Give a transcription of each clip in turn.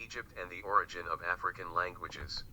Egypt and the Origin of African Languages.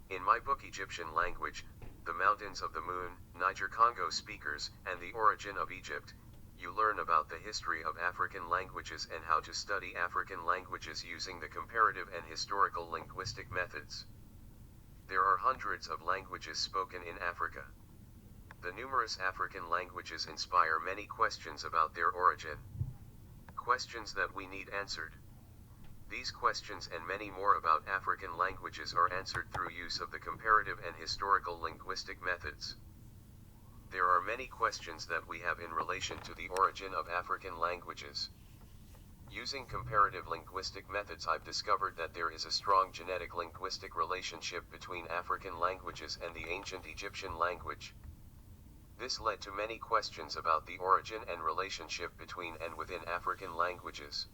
In my book Egyptian Language, The Mountains of the Moon, Niger-Congo Speakers, and the Origin of Egypt, you learn about the history of African languages and how to study African languages using the comparative and historical linguistic methods. There are hundreds of languages spoken in Africa. The numerous African languages inspire many questions about their origin. Questions that we need answered. These questions and many more about African languages are answered through use of the comparative and historical linguistic methods. There are many questions that we have in relation to the origin of African languages. Using comparative linguistic methods, I've discovered that there is a strong genetic linguistic relationship between African languages and the ancient Egyptian language. This led to many questions about the origin and relationship between and within African languages.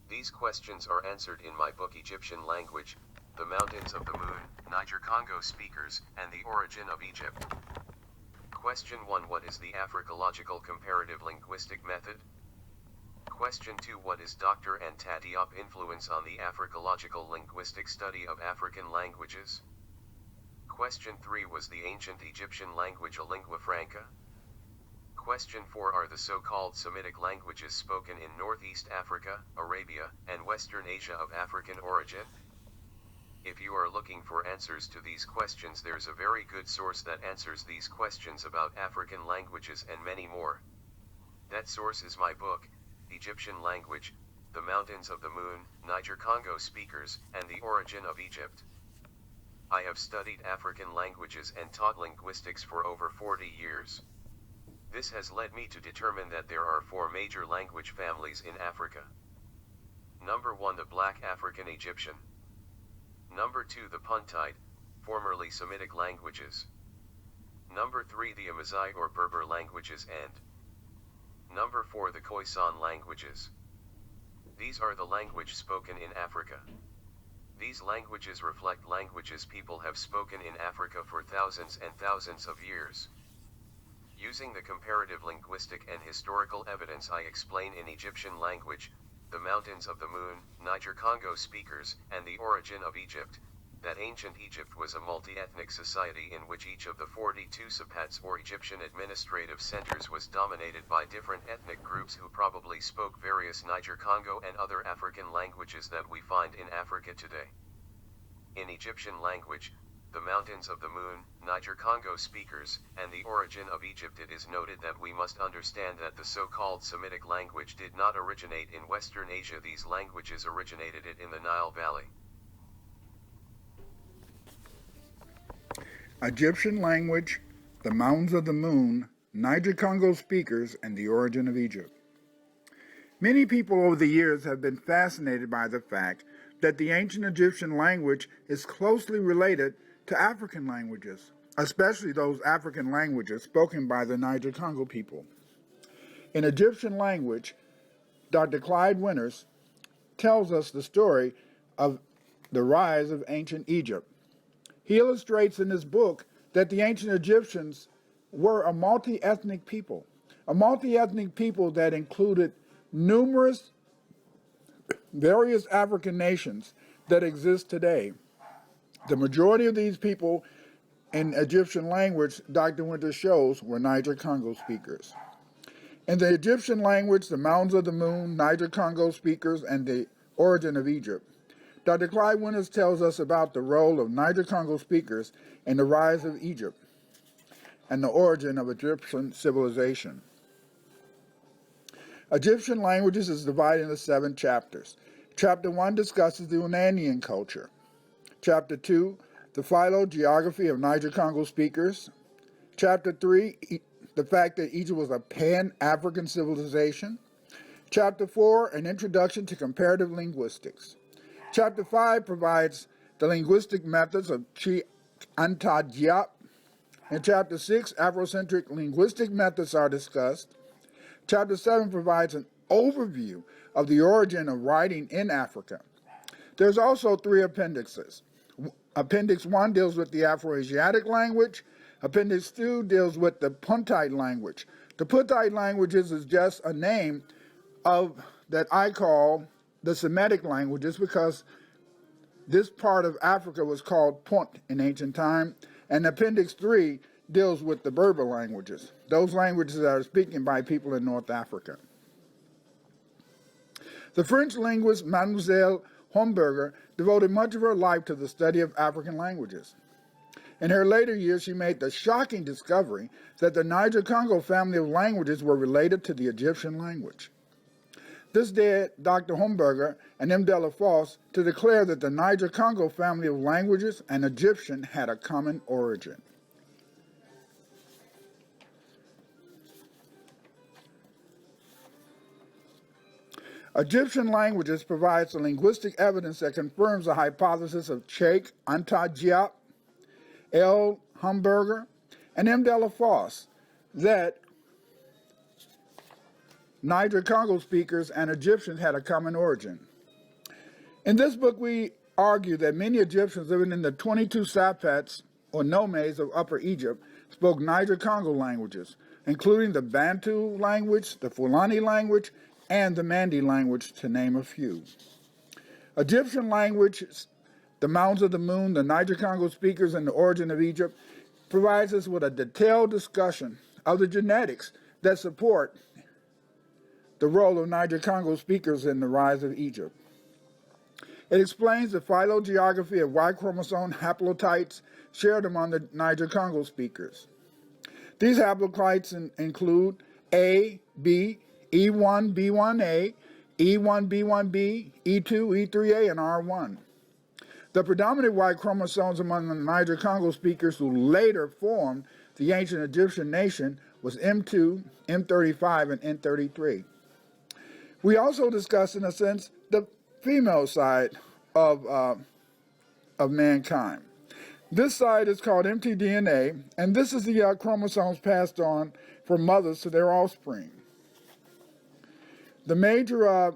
These questions are answered in my book Egyptian Language, The Mountains of the Moon, Niger-Congo Speakers, and the Origin of Egypt. Question 1. What is the Africalogical comparative linguistic method? Question 2. What is Doctor Anta Diop influence on the Africalogical linguistic study of African languages? Question 3. Was the ancient Egyptian language a lingua franca? Question 4. Are the so-called Semitic languages spoken in Northeast Africa, Arabia, and Western Asia of African origin? If you are looking for answers to these questions, there's a very good source that answers these questions about African languages and many more. That source is my book, Egyptian Language, The Mountains of the Moon, Niger-Congo Speakers, and the Origin of Egypt. I have studied African languages and taught linguistics for over 40 years. This has led me to determine that there are 4 major language families in Africa. Number 1. The Black African Egyptian. Number 2. The Puntite, formerly Semitic languages. Number 3. The Amazigh or Berber languages, and Number 4. The Khoisan languages. These are the language spoken in Africa. These languages reflect languages people have spoken in Africa for thousands and thousands of years. Using the comparative linguistic and historical evidence I explain in Egyptian Language, The Mountains of the Moon, Niger-Congo Speakers, and the Origin of Egypt, that ancient Egypt was a multi-ethnic society in which each of the 42 sapats or Egyptian administrative centers was dominated by different ethnic groups who probably spoke various Niger-Congo and other African languages that we find in Africa today. In Egyptian Language, The Mountains of the Moon, Niger-Congo Speakers, and the Origin of Egypt, it is noted that we must understand that the so-called Semitic language did not originate in Western Asia. These languages originated it in the Nile Valley. Egyptian Language, The Mountains of the Moon, Niger-Congo Speakers, and the Origin of Egypt. Many people over the years have been fascinated by the fact that the ancient Egyptian language is closely related to African languages, especially those African languages spoken by the Niger-Congo people. In Egyptian Language, Dr. Clyde Winters tells us the story of the rise of ancient Egypt. He illustrates in his book that the ancient Egyptians were a multi-ethnic people that included numerous various African nations that exist today. The majority of these people in Egyptian language, Dr. Winters shows, were Niger-Congo speakers. In the Egyptian language, The Mountains of the Moon, Niger-Congo Speakers, and the Origin of Egypt, Dr. Clyde Winters tells us about the role of Niger-Congo speakers in the rise of Egypt and the origin of Egyptian civilization. Egyptian languages is divided into 7 chapters. Chapter 1 discusses the Unanian culture. Chapter 2, the phylogeography of Niger-Congo speakers. Chapter 3, the fact that Egypt was a pan-African civilization. Chapter 4, an introduction to comparative linguistics. Chapter 5 provides the linguistic methods of Doctor Anta Diop. In Chapter 6, Afrocentric linguistic methods are discussed. Chapter 7 provides an overview of the origin of writing in Africa. There's also 3 appendixes. Appendix 1 deals with the Afro-Asiatic language. Appendix 2 deals with the Puntite language. The Puntite languages is just a name that I call the Semitic languages because this part of Africa was called Punt in ancient time, and Appendix 3 deals with the Berber languages, those languages that are spoken by people in North Africa. The French linguist Mademoiselle Homberger devoted much of her life to the study of African languages. In her later years, she made the shocking discovery that the Niger-Congo family of languages were related to the Egyptian language. This led Dr. Homberger and M. Delafosse to declare that the Niger-Congo family of languages and Egyptian had a common origin. Egyptian languages provides the linguistic evidence that confirms the hypothesis of Doctor Anta Diop, L. Homberger, and M. Delafosse that Niger-Congo speakers and Egyptians had a common origin. In this book, we argue that many Egyptians living in the 22 sapats, or nomes, of Upper Egypt spoke Niger-Congo languages, including the Bantu language, the Fulani language, and the Mandi language, to name a few. Egyptian languages, the Mounds of the Moon, the Niger-Congo speakers, and the origin of Egypt provides us with a detailed discussion of the genetics that support the role of Niger-Congo speakers in the rise of Egypt. It explains the phylogeography of Y chromosome haplotypes shared among the Niger-Congo speakers. These haplotypes include A, B, E1, B1A, E1, B1B, E2, E3A, and R1. The predominant Y chromosomes among the Niger-Congo speakers who later formed the ancient Egyptian nation was M2, M35, and N33. We also discussed, in a sense, the female side of mankind. This side is called mtDNA, and this is the chromosomes passed on from mothers to their offspring. The major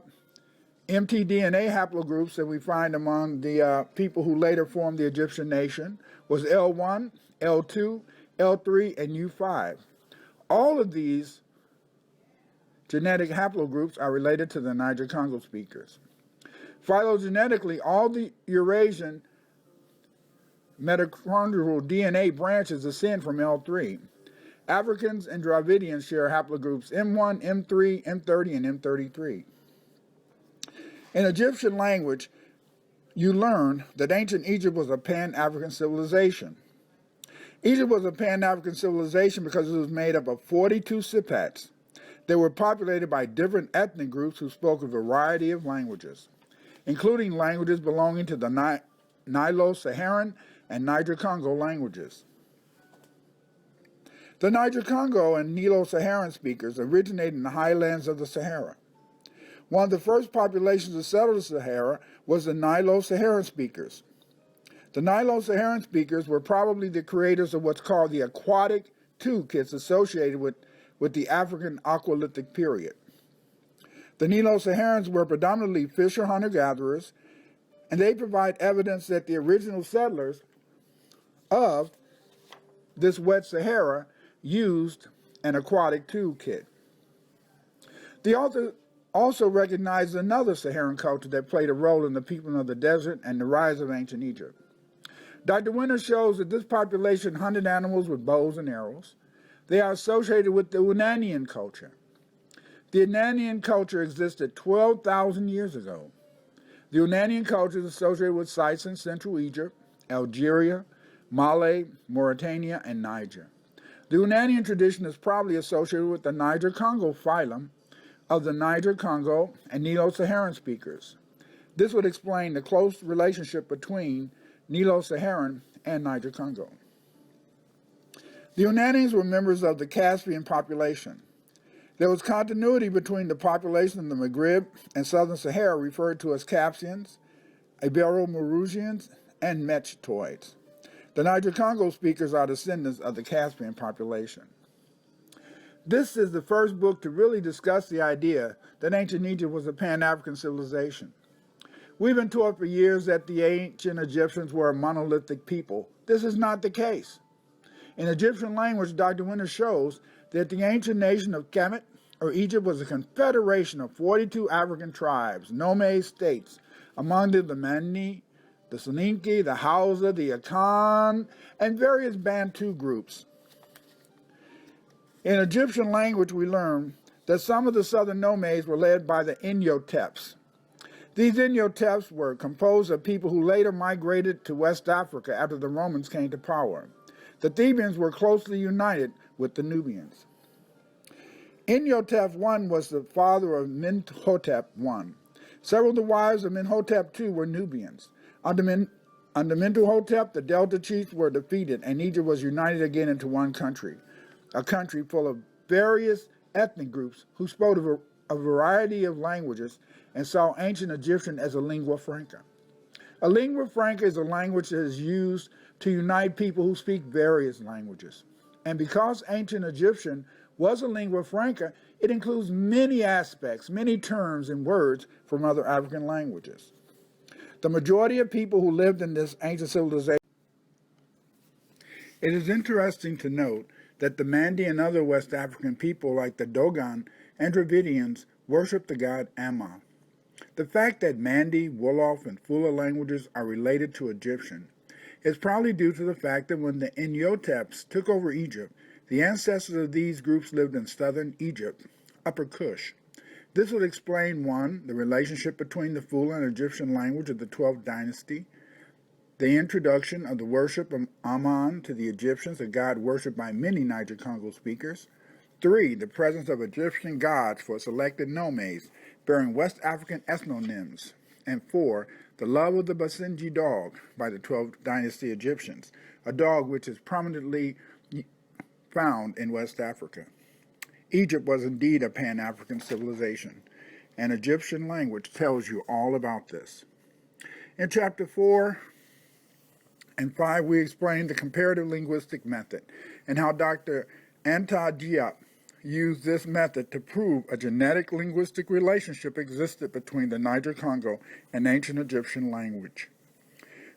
mtDNA haplogroups that we find among the people who later formed the Egyptian nation was L1, L2, L3, and U5. All of these genetic haplogroups are related to the Niger-Congo speakers. Phylogenetically, all the Eurasian mitochondrial DNA branches ascend from L3. Africans and Dravidians share haplogroups M1, M3, M30, and M33. In Egyptian language, you learn that ancient Egypt was a pan-African civilization. Egypt was a pan-African civilization because it was made up of 42 sepats. They were populated by different ethnic groups who spoke a variety of languages, including languages belonging to the Nilo-Saharan and Niger-Congo languages. The Niger-Congo and Nilo-Saharan speakers originated in the highlands of the Sahara. One of the first populations to settle the Sahara was the Nilo-Saharan speakers. The Nilo-Saharan speakers were probably the creators of what's called the aquatic toolkits associated with the African Aqualithic period. The Nilo-Saharans were predominantly fisher hunter-gatherers, and they provide evidence that the original settlers of this wet Sahara used an aquatic toolkit. The author also recognizes another Saharan culture that played a role in the peopling of the desert and the rise of ancient Egypt. Dr. Winter shows that this population hunted animals with bows and arrows. They are associated with the Unanian culture. The Unanian culture existed 12,000 years ago. The Unanian culture is associated with sites in Central Egypt, Algeria, Mali, Mauritania, and Niger. The Unanian tradition is probably associated with the Niger-Congo phylum of the Niger-Congo and Nilo-Saharan speakers. This would explain the close relationship between Nilo-Saharan and Niger-Congo. The Unanians were members of the Caspian population. There was continuity between the population of the Maghreb and southern Sahara, referred to as Caspians, Ibero-Maurusians, and Mechtoids. The Niger-Congo speakers are descendants of the Caspian population. This is the first book to really discuss the idea that ancient Egypt was a pan-African civilization. We've been taught for years that the ancient Egyptians were a monolithic people. This is not the case. In Egyptian language, Dr. Winter shows that the ancient nation of Kemet or Egypt was a confederation of 42 African tribes, nome states, among them the Mani, the Soninke, the Hausa, the Akan, and various Bantu groups. In Egyptian language, we learn that some of the southern nomes were led by the Inyoteps. These Inyoteps were composed of people who later migrated to West Africa after the Romans came to power. The Thebans were closely united with the Nubians. Inyotep I was the father of Menhotep I. Several of the wives of Menhotep II were Nubians. Under Mentuhotep, the Delta chiefs were defeated, and Egypt was united again into one country, a country full of various ethnic groups who spoke a variety of languages and saw ancient Egyptian as a lingua franca. A lingua franca is a language that is used to unite people who speak various languages. And because ancient Egyptian was a lingua franca, it includes many aspects, many terms and words from other African languages. The majority of people who lived in this ancient civilization. It is interesting to note that the Mandi and other West African people like the Dogon and Dravidians worship the god Amma. The fact that Mandi, Wolof, and Fula languages are related to Egyptian is probably due to the fact that when the Inyoteps took over Egypt, the ancestors of these groups lived in southern Egypt, Upper Kush. This would explain, 1, the relationship between the Fula and Egyptian language of the 12th dynasty, the introduction of the worship of Amun to the Egyptians, a god worshipped by many Niger-Congo speakers, 3, the presence of Egyptian gods for selected nomes bearing West African ethnonyms, and 4, the love of the Basenji dog by the 12th dynasty Egyptians, a dog which is prominently found in West Africa. Egypt was indeed a Pan-African civilization, and Egyptian language tells you all about this. In Chapter 4 and 5, we explain the comparative linguistic method and how Doctor Anta Diop used this method to prove a genetic linguistic relationship existed between the Niger-Congo and ancient Egyptian language.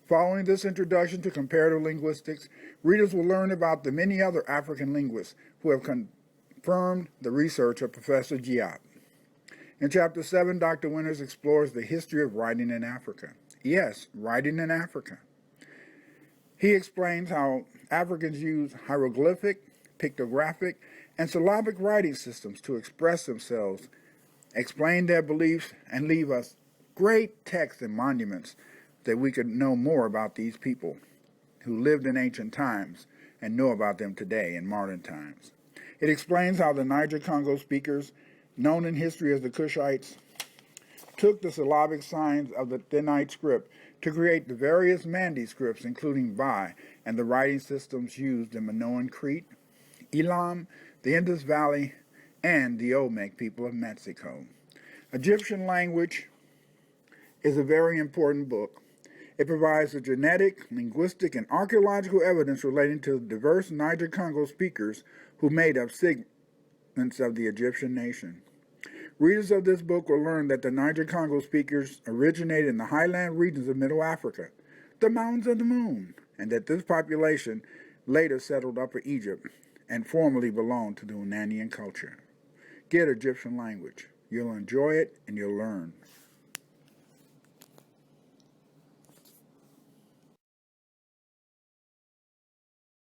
Following this introduction to comparative linguistics, readers will learn about the many other African linguists who have confirmed the research of Professor Diop. In Chapter 7, Dr. Winters explores the history of writing in Africa. Yes, writing in Africa. He explains how Africans use hieroglyphic, pictographic, and syllabic writing systems to express themselves, explain their beliefs, and leave us great texts and monuments that we could know more about these people who lived in ancient times and know about them today in modern times. It explains how the Niger-Congo speakers, known in history as the Kushites, took the syllabic signs of the Thinite script to create the various Mandi scripts, including Vai, and the writing systems used in Minoan Crete, Elam, the Indus Valley, and the Olmec people of Mexico. Egyptian language is a very important book. It provides the genetic, linguistic, and archaeological evidence relating to the diverse Niger-Congo speakers who made up segments of the Egyptian nation. Readers of this book will learn that the Niger-Congo speakers originated in the highland regions of Middle Africa, the Mountains of the Moon, and that this population later settled Upper Egypt and formerly belonged to the Unanian culture. Get Egyptian language. You'll enjoy it and you'll learn.